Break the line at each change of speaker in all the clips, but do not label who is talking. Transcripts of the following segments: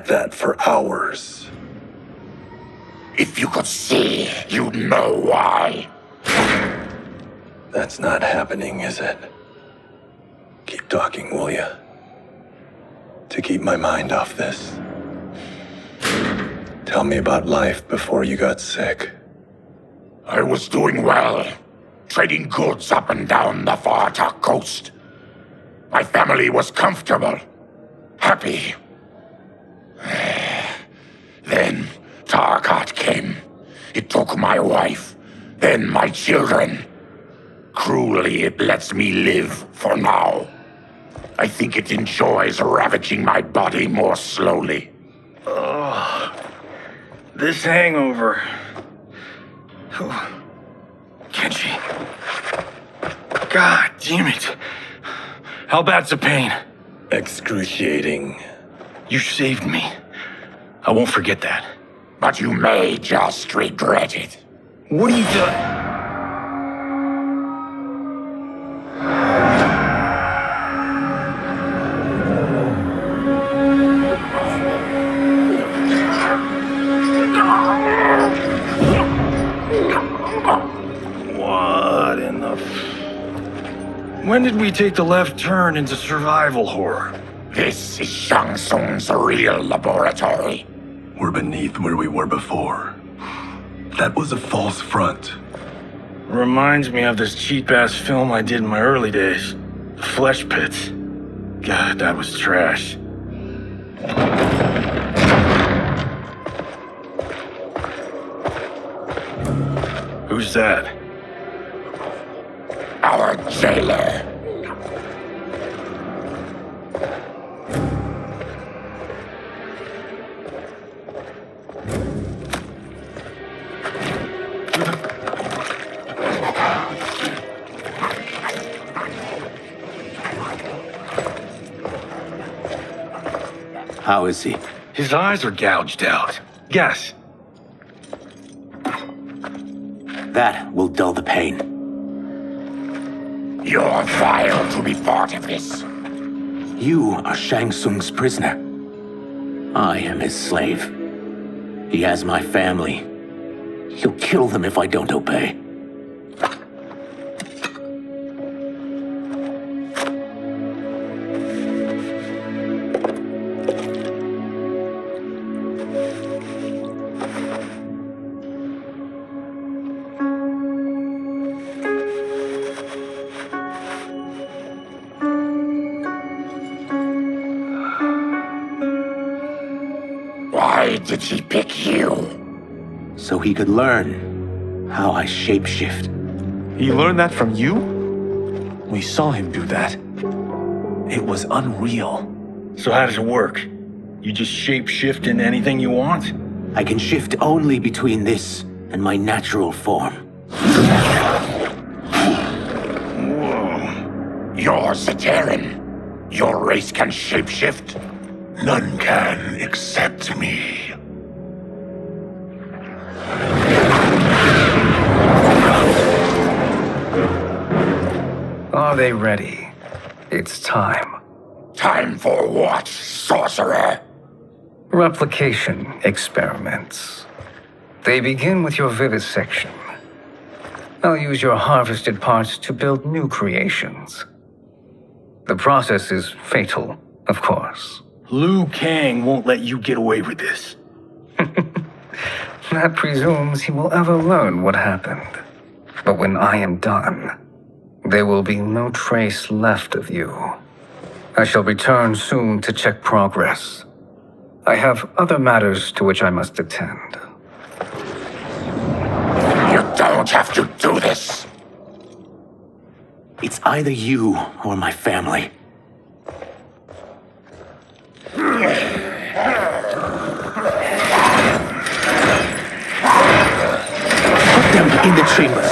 at that for hours.
If you could see, you'd know why.
That's not happening, is it? Keep talking, will ya? To keep my mind off this. Tell me about life before you got sick.
I was doing well, trading goods up and down the Baraka coast. My family was comfortable, happy. Then Tarkat came. It took my wife, then my children. Cruelly, it lets me live for now. I think it enjoys ravaging my body more slowly.
Oh, this hangover. Kenji. God damn it. How bad's the pain?
Excruciating.
You saved me. I won't forget that.
But you may just regret it.
What are you doing? What in the When did we take the left turn into survival horror?
This is Shang Tsung's real laboratory.
We're beneath where we were before. That was a false front.
Reminds me of this cheap-ass film I did in my early days. The Flesh Pits. God, that was trash. Who's that?
Our jailer.
How is he?
His eyes are gouged out. Guess.
That will dull the pain.
You're vile to be part of this.
You are Shang Tsung's prisoner. I am his slave. He has my family. He'll kill them if I don't obey.
Why did he pick you?
So he could learn how I shapeshift.
He learned that from you? We saw him do that. It was unreal.
So how does it work? You just shape-shift into anything you want?
I can shift only between this and my natural form.
Whoa.
You're Zateran. Your race can shapeshift. None can except me.
Are they ready? It's time.
Time for what, sorcerer?
Replication experiments. They begin with your vivisection. I'll use your harvested parts to build new creations. The process is fatal, of course.
Liu Kang won't let you get away with this.
That presumes he will ever learn what happened. But when I am done, there will be no trace left of you. I shall return soon to check progress. I have other matters to which I must attend.
You don't have to do this.
It's either you or my family. Put them in the chamber.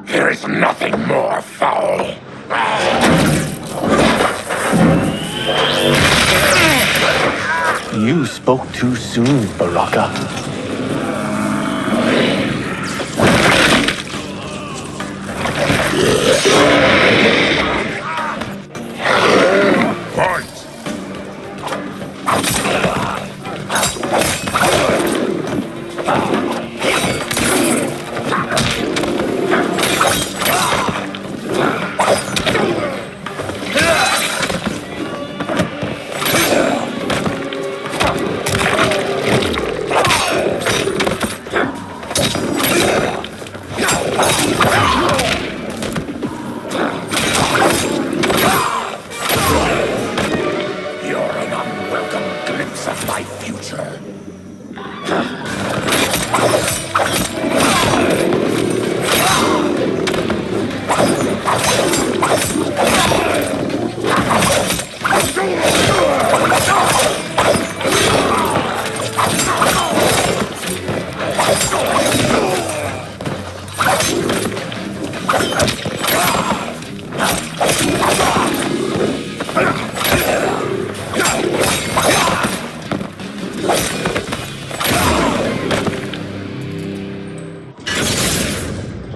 There is nothing more foul.
You spoke too soon, Baraka.
Fight! You're an unwelcome glimpse of my future.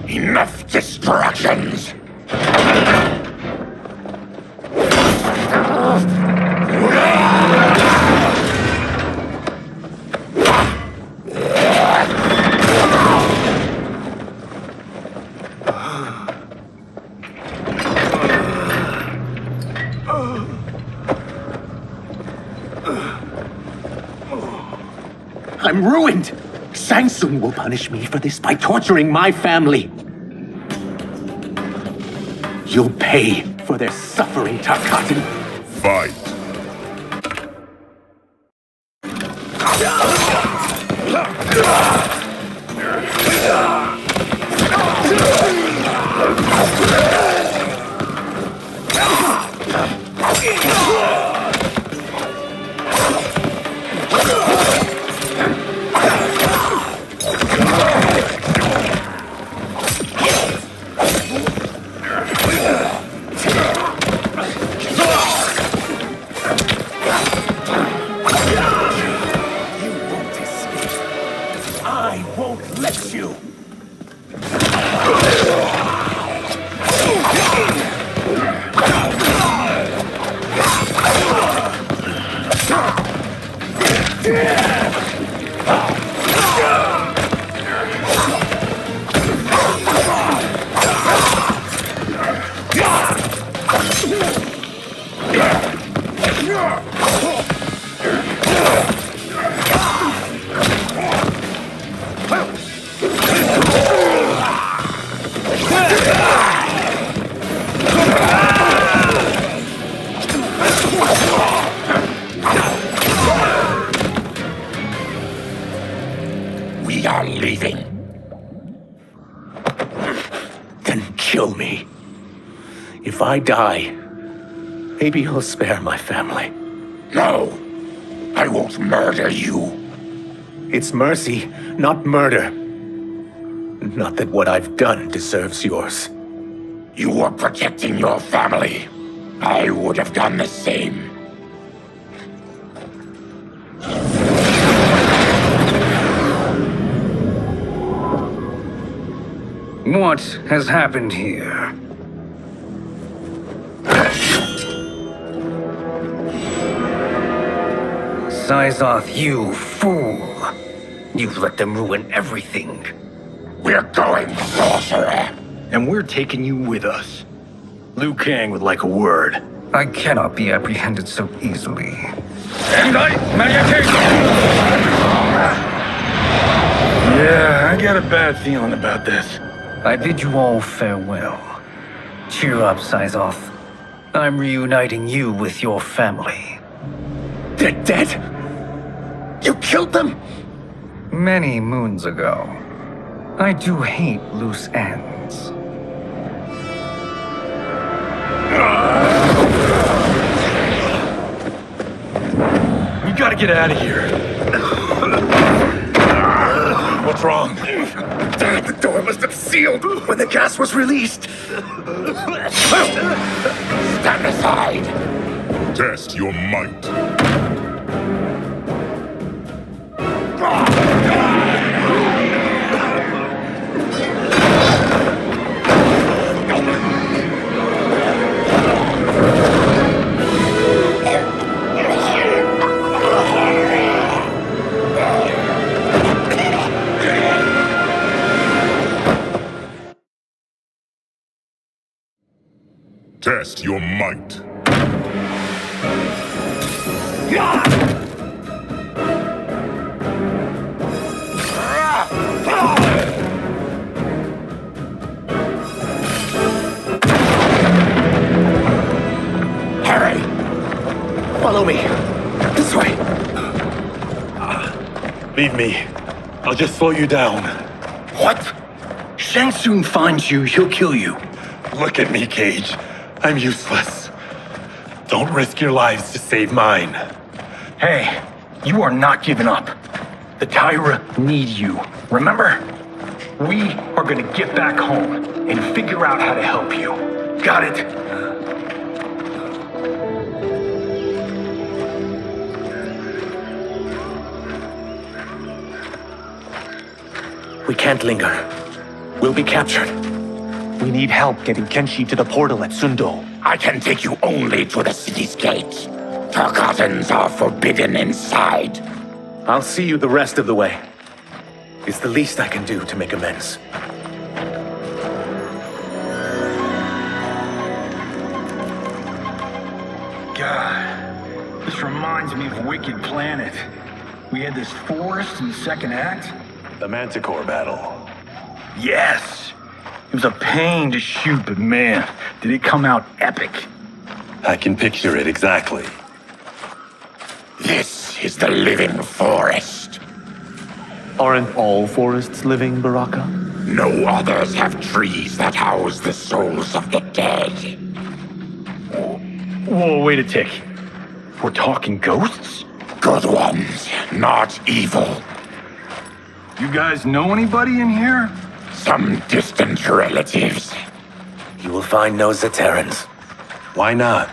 Enough distractions!
I'm ruined! Shang Tsung will punish me for this by torturing my family. You'll pay for their suffering, Tarkatan.
Fight!
I won't let you! If I die, maybe he'll spare my family.
No, I won't murder you.
It's mercy, not murder. Not that what I've done deserves yours.
You were protecting your family. I would have done the same.
What has happened here? Sizoth, you fool! You've let them ruin everything.
We're going, sorcerer.
And we're taking you with us. Liu Kang would like a word.
I cannot be apprehended so easily.
Yeah, I got a bad feeling about this.
I bid you all farewell. Cheer up, Sizoth. I'm reuniting you with your family.
They're dead? You killed them?
Many moons ago. I do hate loose ends.
We gotta get out of here. What's wrong?
The door must have sealed when the gas was released.
Stand aside.
Test your might. Test your might.
Hurry.
Follow me. This way.
Leave me. I'll just slow you down.
What?
Shang Tsung finds you, he'll kill you.
Look at me, Cage. I'm useless. Don't risk your lives to save mine.
Hey, you are not giving up. The Tyra need you, remember? We are gonna get back home and figure out how to help you. Got it?
We can't linger. We'll be captured.
We need help getting Kenshi to the portal at Sundo.
I can take you only to the city's gate. Forgottens are forbidden inside.
I'll see you the rest of the way. It's the least I can do to make amends.
God, this reminds me of Wicked Planet. We had this forest in the second act.
The Manticore battle.
Yes! It was a pain to shoot, but man, did it come out epic.
I can picture it exactly.
This is the living forest.
Aren't all forests living, Baraka?
No others have trees that house the souls of the dead.
Whoa, wait a tick. We're talking ghosts?
Good ones, not evil.
You guys know anybody in here?
Some distant relatives.
You will find no Zaterrans.
Why not?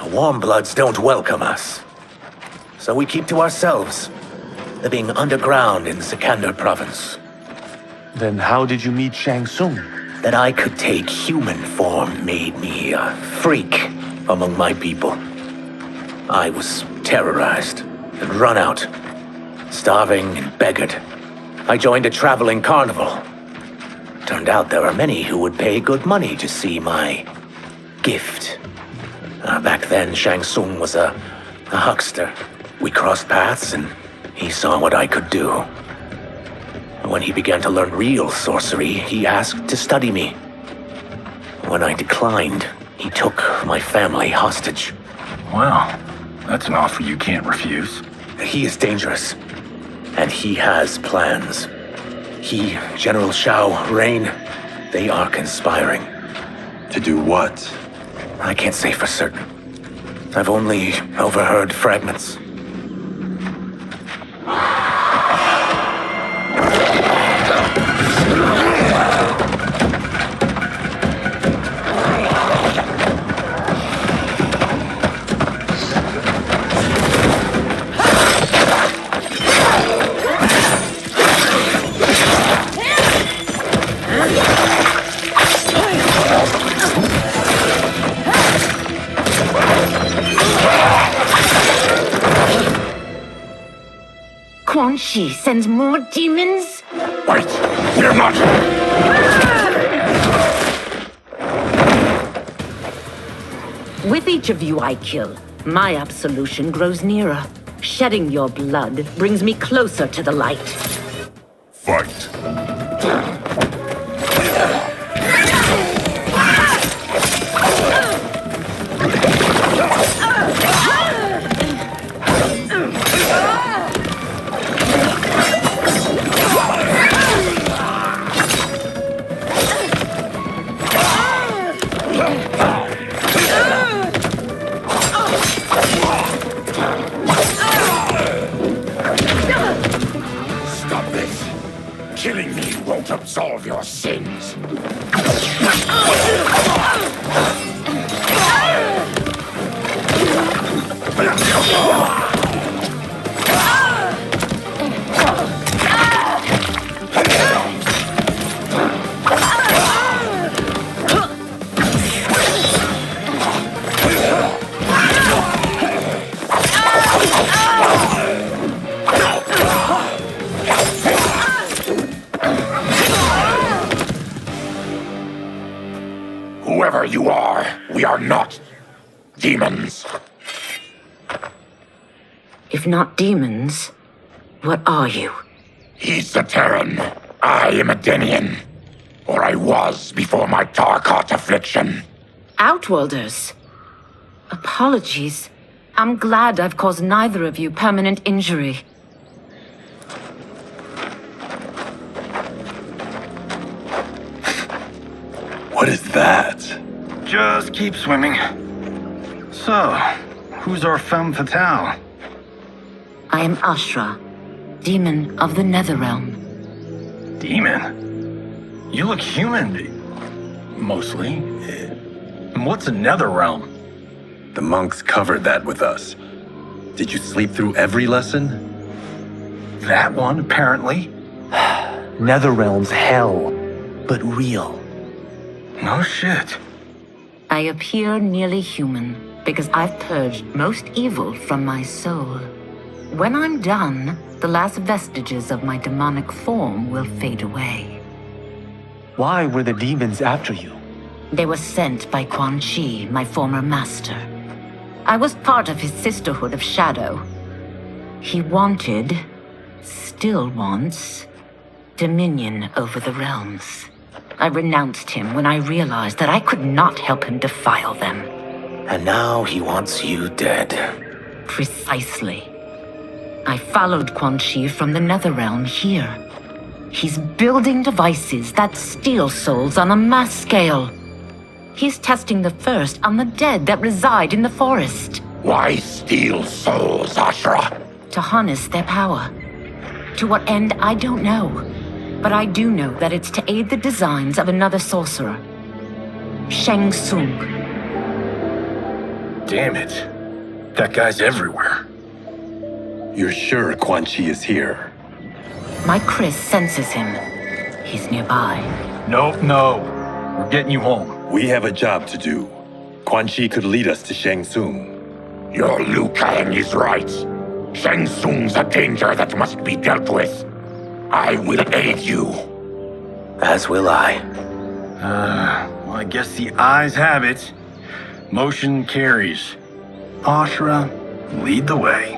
Warm bloods don't welcome us. So we keep to ourselves, living underground in Sikander province.
Then how did you meet Shang Tsung?
That I could take human form made me a freak among my people. I was terrorized and run out, starving and beggared. I joined a traveling carnival. Turned out there are many who would pay good money to see my gift. Back then, Shang Tsung was a huckster. We crossed paths and he saw what I could do. When he began to learn real sorcery, he asked to study me. When I declined, he took my family hostage.
Well, that's an offer you can't refuse.
He is dangerous, and he has plans. He, General Shao, Rain, they are conspiring.
To do what?
I can't say for certain. I've only overheard fragments.
Quan Chi sends more demons?
Wait, we're not...
With each of you I kill, my absolution grows nearer. Shedding your blood brings me closer to the light.
Fight.
Stop this! Killing me won't absolve your sins. Whoever you are, we are not demons.
If not demons, what are you?
He's a Terran. I am a Denian. Or I was before my Tarkat affliction.
Outworlders. Apologies. I'm glad I've caused neither of you permanent injury.
What is that?
Just keep swimming. So, who's our femme fatale?
I am Ashra, demon of the Netherrealm.
Demon? You look human. Mostly. And what's a Netherrealm?
The monks covered that with us. Did you sleep through every lesson?
That one, apparently.
Netherrealm's hell, but real.
No shit.
I appear nearly human because I've purged most evil from my soul. When I'm done, the last vestiges of my demonic form will fade away.
Why were the demons after you?
They were sent by Quan Chi, my former master. I was part of his Sisterhood of Shadow. He wanted, still wants, dominion over the realms. I renounced him when I realized that I could not help him defile them.
And now he wants you dead.
Precisely. I followed Quan Chi from the Netherrealm here. He's building devices that steal souls on a mass scale. He's testing the first on the dead that reside in the forest.
Why steal souls, Ashra?
To harness their power. To what end, I don't know. But I do know that it's to aid the designs of another sorcerer. Shang Tsung.
Damn it. That guy's everywhere.
You're sure Quan Chi is here?
My Chris senses him. He's nearby.
No. We're getting you home.
We have a job to do. Quan Chi could lead us to Shang Tsung.
Your Liu Kang is right. Shang Tsung's a danger that must be dealt with. I will aid you.
As will I.
Well, I guess the eyes have it. Motion carries. Ashra, lead the way.